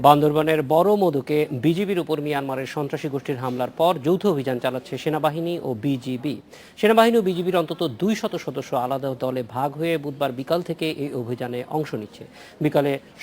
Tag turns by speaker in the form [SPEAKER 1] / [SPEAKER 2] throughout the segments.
[SPEAKER 1] বান্দরবানের বড় মধুকে বিজিবির উপর মিয়ানমারের সন্ত্রাসী গোষ্ঠীর হামলার পর যৌথ অভিযান চালাচ্ছে সেনাবাহিনী ও বিজিবি। সেনাবাহিনী ও বিজিবির অন্তত 200 সদস্য আলাদা দলে ভাগ হয়ে বুধবার বিকাল থেকে এই অভিযানে অংশ নিচ্ছে।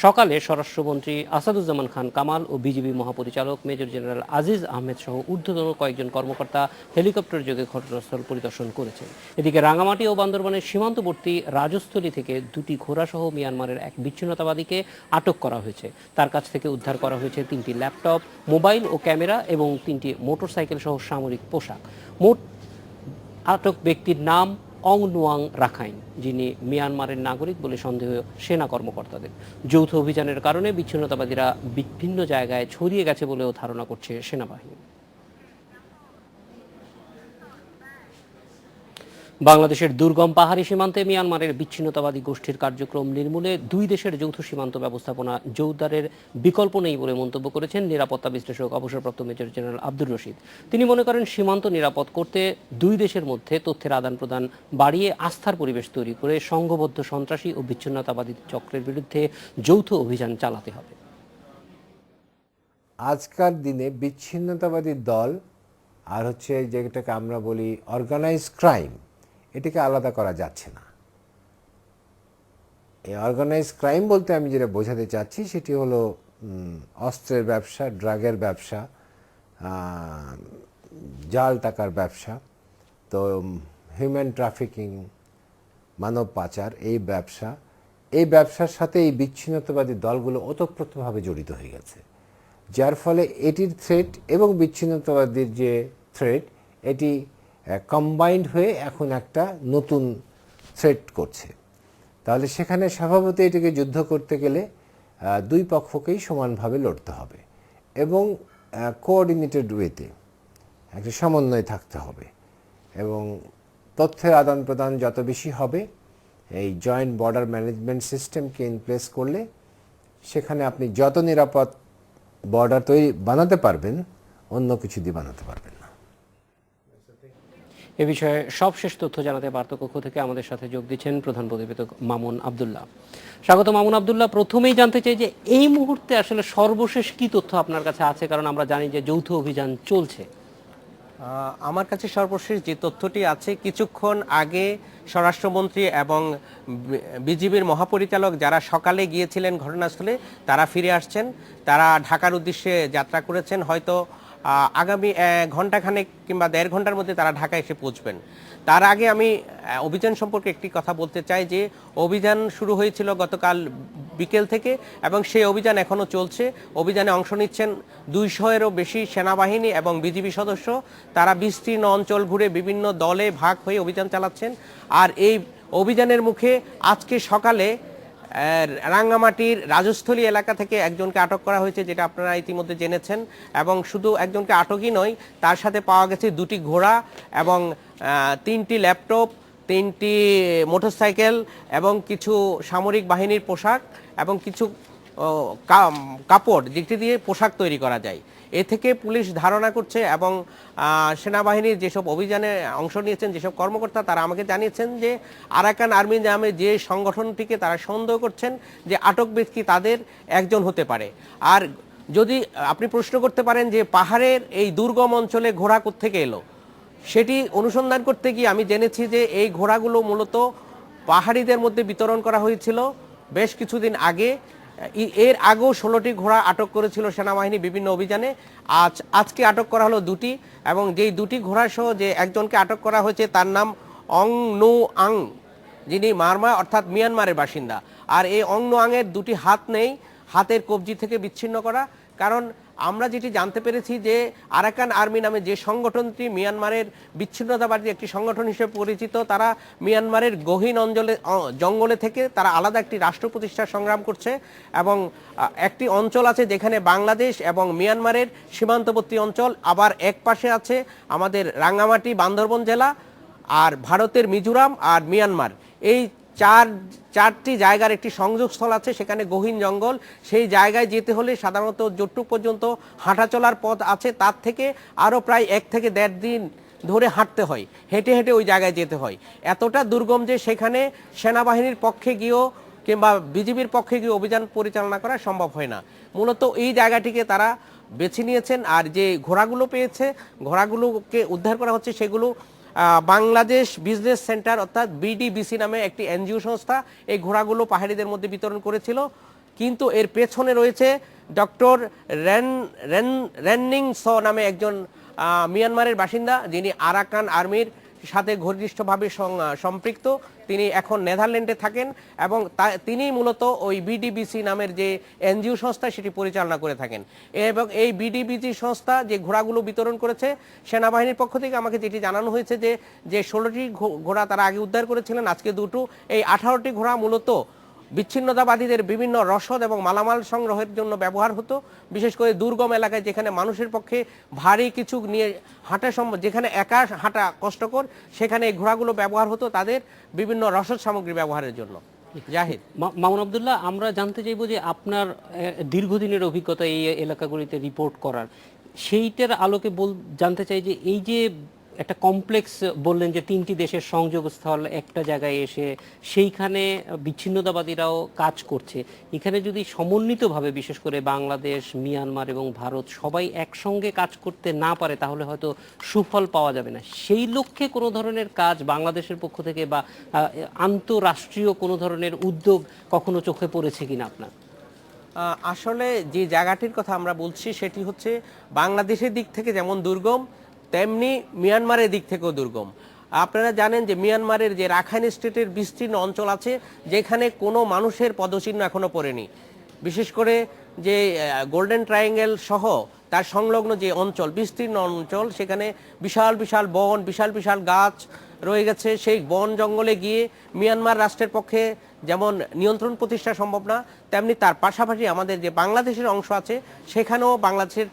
[SPEAKER 1] সকালে স্বরাষ্ট্রমন্ত্রী আসাদুজ্জামান খান কামাল ও বিজিবি মহাপরিচালক মেজর জেনারেল আজিজ আহমেদ সহ ঊর্ধ্বতন কয়েকজন কর্মকর্তা হেলিকপ্টার যোগে ঘটনাস্থল পরিদর্শন করেছেন। এদিকে রাঙামাটি ও বান্দরবানের সীমান্তবর্তী রাজস্থলী থেকে 2টি ঘোড়াসহ মিয়ানমারের এক বিচ্ছিন্নতাবাদীকে আটক করা হয়েছে। তার কাছ থেকে উদ্ধার করা হয়েছে 3টি ল্যাপটপ, মোবাইল ও ক্যামেরা এবং 3টি মোটরসাইকেল সহ সামরিক পোশাক। মোট আটক ব্যক্তির নাম অং নুয়াং রাখাইন, যিনি মিয়ানমারের নাগরিক বলে সন্দেহ সেনা কর্মকর্তাদের। যৌথ অভিযানের কারণে বিচ্ছিন্নতাবাদীরা বিভিন্ন জায়গায় ছড়িয়ে গেছে বলেও ধারণা করছে সেনাবাহিনী। বাংলাদেশের দুর্গম পাহাড়ি সীমান্তে মিয়ানমারের বিচ্ছিন্নতাবাদী গোষ্ঠীর কার্যক্রম নির্মূলে 2 দেশের যৌথ সীমান্ত ব্যবস্থাপনা জোরদারের বিকল্প নেই বলে মন্তব্য করেছেন নিরাপত্তা বিশ্লেষক অবসরপ্রাপ্ত মেজর জেনারেল আব্দুর রশিদ। তিনি মনে করেন সীমান্ত নিরাপদ করতে 2 দেশের মধ্যে তথ্যের আদান প্রদান বাড়িয়ে আস্থার পরিবেশ তৈরি করে সংঘবদ্ধ সন্ত্রাসী ও বিচ্ছিন্নতাবাদী চক্রের বিরুদ্ধে যৌথ অভিযান চালাতে হবে।
[SPEAKER 2] আজকাল দিনে বিচ্ছিন্নতাবাদী দল আর যেটাকে আমরা বলি অর্গানাইজ ক্রাইম, এটাকে আলাদা করা যাচ্ছে না। এই অর্গানাইজ ক্রাইম বলতে আমি যেটা বোঝাতে চাচ্ছি সেটি হলো অস্ত্রের ব্যবসা, ড্রাগের ব্যবসা, জাল টাকার ব্যবসা, তো হিউম্যান ট্রাফিকিং, মানব পাচার, এই ব্যবসার সাথে এই বিচ্ছিন্নতাবাদী দলগুলো ওতপ্রোতভাবে জড়িত হয়ে গেছে, যার ফলে এটির থ্রেট এবং বিচ্ছিন্নতাবাদীর যে থ্রেট এটি কম্বাইন্ড হয়ে এখন একটা নতুন থ্রেট করছে। তাহলে সেখানে স্বভাবত এটিকে যুদ্ধ করতে গেলে 2 পক্ষকেই সমানভাবে লড়তে হবে এবং কোঅর্ডিনেটেড ওয়েতে একটা সমন্বয় থাকতে হবে এবং তথ্যের আদান প্রদান যত বেশি হবে, এই জয়েন্ট বর্ডার ম্যানেজমেন্ট সিস্টেমকে ইন প্লেস করলে সেখানে আপনি যত নিরাপদ বর্ডার বানাতে পারবেন, অন্য কিছু দিয়ে বানাতে পারবেন না।
[SPEAKER 1] এ বিষয়ে সবশেষ তথ্য জানাতে বার্তাকক্ষ থেকে আমাদের সাথে যোগ দিচ্ছেন প্রধান প্রতিবেদক মামুন আবদুল্লাহ। স্বাগত মামুন আবদুল্লাহ। প্রথমেই জানতে চাই যে এই মুহূর্তে আসলে সর্বশেষ কি তথ্য আপনার কাছে আছে, কারণ আমরা জানি যে যৌথ অভিযান চলছে।
[SPEAKER 3] আমার কাছে সর্বশেষ যে তথ্যটি আছে, কিছুক্ষণ আগে স্বরাষ্ট্রমন্ত্রী এবং বিজিবির মহাপরিচালক যারা সকালে গিয়েছিলেন ঘটনাস্থলে, তারা ফিরে আসছেন। তারা ঢাকার উদ্দেশ্যে যাত্রা করেছেন। হয়তো আগামী ঘণ্টাখানেক কিংবা 1.5 ঘন্টার মধ্যে তারা ঢাকায় এসে পৌঁছবেন। তার আগে আমি অভিযান সম্পর্কে একটি কথা বলতে চাই যে অভিযান শুরু হয়েছিল গতকাল বিকেল থেকে এবং সেই অভিযান এখনও চলছে। অভিযানে অংশ নিচ্ছেন 200-এরও বেশি সেনাবাহিনী এবং বিজিবি সদস্য। তারা বিস্তীর্ণ অঞ্চল ঘুরে বিভিন্ন দলে ভাগ হয়ে অভিযান চালাচ্ছেন। আর এই অভিযানের মুখে আজকে সকালে রাঙ্গামাটির রাজস্থলী এলাকা থেকে একজনকে আটক করা হয়েছে, যেটা আপনারা ইতিমধ্যে জেনেছেন। এবং শুধু একজনকে আটকই নয়, তার সাথে পাওয়া গেছে 2টি ঘোড়া এবং 3টি ল্যাপটপ, 3টি মোটরসাইকেল এবং কিছু সামরিক বাহিনীর পোশাক এবং কিছু কাপড়, যেটি দিয়ে পোশাক তৈরি করা যায়। এ থেকে পুলিশ ধারণা করছে এবং সেনাবাহিনীর যেসব অভিযানে অংশ নিয়েছেন যেসব কর্মকর্তা, তারা আমাকে জানিয়েছেন যে আরাকান আর্মি নামে যে সংগঠনটিকে তারা সন্দেহ করছেন যে আটক ব্যক্তি তাদের একজন হতে পারে। আর যদি আপনি প্রশ্ন করতে পারেন যে পাহাড়ের এই দুর্গম অঞ্চলে ঘোড়া কোত্থেকে এলো, সেটি অনুসন্ধান করতে গিয়ে আমি জেনেছি যে এই ঘোড়াগুলো মূলত পাহাড়িদের মধ্যে বিতরণ করা হয়েছিল বেশ কিছুদিন আগে। এর আগেও 16টি ঘোড়া আটক করেছিল সেনাবাহিনী বিভিন্ন অভিযানে। আজকে আটক করা হলো 2টি এবং যেই 2টি ঘোড়া সহ যে একজনকে আটক করা হয়েছে তার নাম অং নু আং, যিনি মারমা অর্থাৎ মিয়ানমারের বাসিন্দা। আর এই অং নু আংয়ের 2টি হাত নেই, হাতের কবজি থেকে বিচ্ছিন্ন করা। কারণ আমরা যেটি জানতে পেরেছি যে আরাকান আর্মি নামে যে সংগঠনটি মিয়ানমারের বিচ্ছিন্নতাবাদী একটি সংগঠন হিসেবে পরিচিত, তারা মিয়ানমারের গহীন জঙ্গলে থেকে তারা আলাদা একটি রাষ্ট্র প্রতিষ্ঠার সংগ্রাম করছে এবং একটি অঞ্চল আছে যেখানে বাংলাদেশ এবং মিয়ানমারের সীমান্তবর্তী অঞ্চল, আবার এক পাশে আছে আমাদের রাঙ্গামাটি বান্দরবন জেলা, আর ভারতের মিজোরাম আর মিয়ানমার। এই চারটি জায়গার একটি সংযোগস্থল আছে, সেখানে গহীন জঙ্গল। সেই জায়গায় যেতে হলে সাধারণত যতটুক পর্যন্ত হাঁটা চলার পথ আছে তার থেকে আরও প্রায় 1 থেকে 1.5 দিন ধরে হাঁটতে হয়, হেঁটে হেঁটে ওই জায়গায় যেতে হয়। এতটা দুর্গম যে সেখানে সেনাবাহিনীর পক্ষে গিয়েও কিংবা বিজিবির পক্ষে গিয়ে অভিযান পরিচালনা করা সম্ভব হয় না। মূলত এই জায়গাটিকে তারা বেছে নিয়েছেন। আর যে ঘোড়াগুলো পেয়েছে, ঘোড়াগুলোকে উদ্ধার করা হচ্ছে, সেগুলো বাংলাদেশ বিজনেস সেন্টার অর্থাৎ বিডিবিসি নামে একটি এনজিও সংস্থা এই ঘোড়াগুলো পাহাড়িদের মধ্যে বিতরণ করেছিল। কিন্তু এর পেছনে রয়েছে ডক্টর রেননিং স নামে একজন মিয়ানমারের বাসিন্দা, যিনি আরাকান আর্মির সাথে ঘনিষ্ঠভাবে সম্পৃক্ত। তিনি এখন নেদারল্যান্ডে থাকেন এবং তিনি মূলত ওই বিডিবিসি নামের যে এনজিও সংস্থা সেটি পরিচালনা করে থাকেন। এবং এই বিডিবিসি সংস্থা যে ঘোড়াগুলো বিতরণ করেছে, সেনাবাহিনীর পক্ষ থেকে আমাকে যেটি জানানো হয়েছে যে 16টি ঘোড়া তারা আগে উদ্ধার করেছিলেন, আজকে 2টো। এই 18টি ঘোড়া মূলত বিচ্ছিন্নতাবাদীদের বিভিন্ন রসদ এবং মালামাল সংগ্রহের জন্য ব্যবহার হতো, বিশেষ করে দুর্গম এলাকায় যেখানে মানুষের পক্ষে ভারী কিছু নিয়ে হাঁটা সম্ভব, যেখানে একা হাঁটা কষ্টকর, সেখানে এই ঘোড়াগুলো ব্যবহার হতো তাদের বিভিন্ন রসদ সামগ্রী ব্যবহারের জন্য। জাহিদ।
[SPEAKER 1] মামুন আব্দুল্লাহ, আমরা জানতে চাইবো যে আপনার দীর্ঘদিনের অভিজ্ঞতা এই এলাকাগুলিতে রিপোর্ট করার, সেইটার আলোকে জানতে চাই যে এই যে একটা কমপ্লেক্স বললেন যে 3টি দেশের সংযোগস্থল একটা জায়গায় এসে সেইখানে বিচ্ছিন্নতাবাদীরাও কাজ করছে, এখানে যদি সমন্বিতভাবে বিশেষ করে বাংলাদেশ, মিয়ানমার এবং ভারত সবাই একসঙ্গে কাজ করতে না পারে তাহলে হয়তো সুফল পাওয়া যাবে না। সেই লক্ষ্যে কোনো ধরনের কাজ বাংলাদেশের পক্ষ থেকে বা আন্তঃরাষ্ট্রীয় কোনো ধরনের উদ্যোগ কখনো চোখে পড়েছে কিনা আপনার?
[SPEAKER 3] আসলে যে জায়গাটির কথা আমরা বলছি সেটি হচ্ছে বাংলাদেশের দিক থেকে যেমন দুর্গম, তেমনি মিয়ানমারের দিক থেকেও দুর্গম। আপনারা জানেন যে মিয়ানমারের যে রাখাইন স্টেটের বিস্তীর্ণ অঞ্চল আছে, যেখানে কোনো মানুষের পদচিহ্ন এখনো পড়েনি। বিশেষ করে যে গোল্ডেন ট্রায়াঙ্গেল সহ তার সংলগ্ন যে অঞ্চল, বিস্তীর্ণ অঞ্চল, সেখানে বিশাল বিশাল বন, বিশাল বিশাল গাছ রয়ে গেছে। সেই বন জঙ্গলে গিয়ে মিয়ানমার রাষ্ট্রের পক্ষে যেমন নিয়ন্ত্রণ প্রতিষ্ঠা সম্ভব না, তেমনি তার পাশাপাশি আমাদের যে বাংলাদেশের অংশ আছে সেখানেও বাংলাদেশের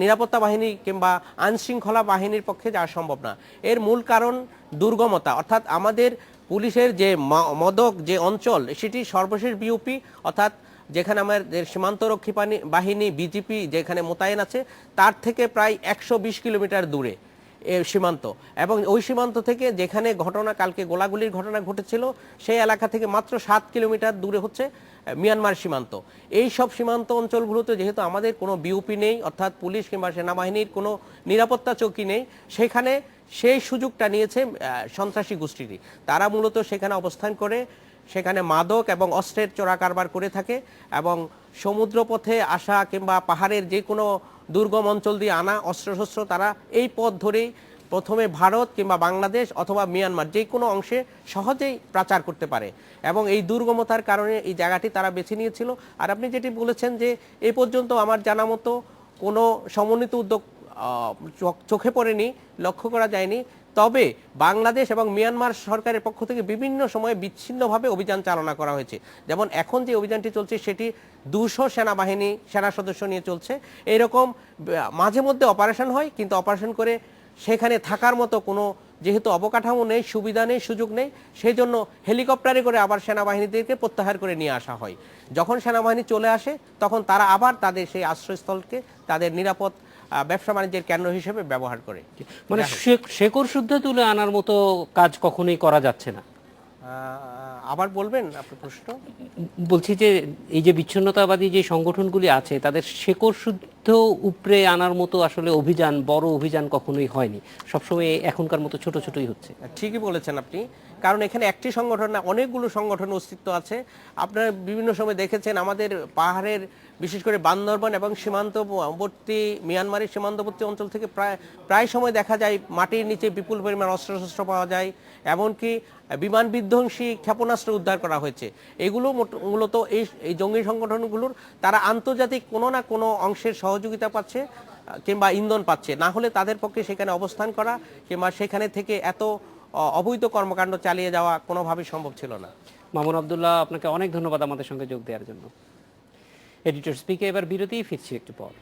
[SPEAKER 3] নিরাপত্তা বাহিনী কিংবা আইনশৃঙ্খলা বাহিনীর পক্ষে যাওয়া সম্ভব না। এর মূল কারণ দুর্গমতা, অর্থাৎ আমাদের পুলিশের যে মদক যে অঞ্চল, সেটি সর্বশেষ বিউপি অর্থাৎ যেখানে আমাদের সীমান্তরক্ষী বাহিনী বিজিপি যেখানে মোতায়েন আছে তার থেকে প্রায় 120 কিলোমিটার দূরে সীমান্ত। এবং ওই সীমান্ত থেকে যেখানে কালকে গোলাগুলির ঘটনা ঘটেছিল সেই এলাকা থেকে মাত্র 7 কিলোমিটার দূরে হচ্ছে মিয়ানমার সীমান্ত। এই সব সীমান্ত অঞ্চলগুলোতে যেহেতু আমাদের কোনো বিউপি নেই, অর্থাৎ পুলিশ কিংবা সেনাবাহিনীর কোনো নিরাপত্তা চৌকি নেই, সেখানে সেই সুযোগটা নিয়েছে সন্ত্রাসী গোষ্ঠীটি। তারা মূলত সেখানে অবস্থান করে সেখানে মাদক এবং অস্ত্রের চোরা কারবার করে থাকে এবং সমুদ্রপথে আসা কিংবা পাহাড়ের যে কোনো দুর্গম অঞ্চল দিয়ে আনা অস্ত্রশস্ত্র তারা এই পথ ধরেই প্রথমে ভারত কিংবা বাংলাদেশ অথবা মিয়ানমার যে কোনো অংশে সহজেই পাচার করতে পারে। এবং এই দুর্গমতার কারণে এই জায়গাটি তারা বেছে নিয়েছিল। আর আপনি যেটি বলেছেন যে এই পর্যন্ত আমার জানা মতো কোনো সমন্বিত উদ্যোগ চোখে পড়েনি, লক্ষ্য করা যায়নি। তবে বাংলাদেশ এবং মিয়ানমার সরকারের পক্ষ থেকে বিভিন্ন সময়ে বিচ্ছিন্নভাবে অভিযান চালনা করা হয়েছে। যেমন এখন যে অভিযানটি চলছে সেটি 200 সেনা সদস্য নিয়ে চলছে। এরকম মাঝে মধ্যে অপারেশন হয়, কিন্তু অপারেশন করে সেখানে থাকার মতো কোনো যেহেতু অবকাঠামো নেই, সুবিধা নেই, সুযোগ নেই, সেই জন্য হেলিকপ্টারে করে আবার সেনাবাহিনীদেরকে প্রত্যাহার করে নিয়ে আসা হয়। যখন সেনাবাহিনী চলে আসে তখন তারা আবার তাদের সেই আশ্রয়স্থলকে তাদের নিরাপদ ব্যবসা বাণিজ্যের কেন্দ্র হিসেবে ব্যবহার করে।
[SPEAKER 1] মানে শেকড় শুদ্ধ তুলে আনার মতো কাজ কখনোই করা যাচ্ছে না।
[SPEAKER 3] আবার বলবেন আপনার প্রশ্ন?
[SPEAKER 1] বলছি যে এই যে বিচ্ছিন্নতাবাদী যে সংগঠনগুলি আছে তাদের শেকড় শুদ্ধ উপরে আনার মতো আসলে অভিযান, বড় অভিযান কখনোই হয়নি, সবসময় এখনকার মতো ছোট ছোটই হচ্ছে।
[SPEAKER 3] ঠিকই বলেছেন আপনি, কারণ এখানে একটি সংগঠন না, অনেকগুলো সংগঠনের অস্তিত্ব আছে। আপনারা বিভিন্ন সময় দেখেছেন আমাদের পাহাড়ের বিশেষ করে বান্দরবান এবং সীমান্তবর্তী মিয়ানমারের সীমান্তবর্তী অঞ্চল থেকে প্রায় সময় দেখা যায় মাটির নিচে বিপুল পরিমাণ অস্ত্রশস্ত্র পাওয়া যায়, এমনকি বিমান বিধ্বংসী ক্ষেপণাস্ত্র উদ্ধার করা হয়েছে। এগুলো মূলত এই জঙ্গি সংগঠনগুলোর তারা আন্তর্জাতিক কোনো না কোনো অংশের সহযোগিতা পাচ্ছে কিংবা ইন্ধন পাচ্ছে, না হলে তাদের পক্ষে সেখানে অবস্থান করা কিংবা সেখানে থেকে এত অবৈধ কর্মকাণ্ড চালিয়ে যাওয়া কোনোভাবেই সম্ভব ছিল না।
[SPEAKER 1] মামুন আব্দুল্লাহ, আপনাকে অনেক ধন্যবাদ আমাদের সঙ্গে যোগ দেওয়ার জন্য। এডিটর স্পিকে এবার বিরতি, ফিরছি একটু পর।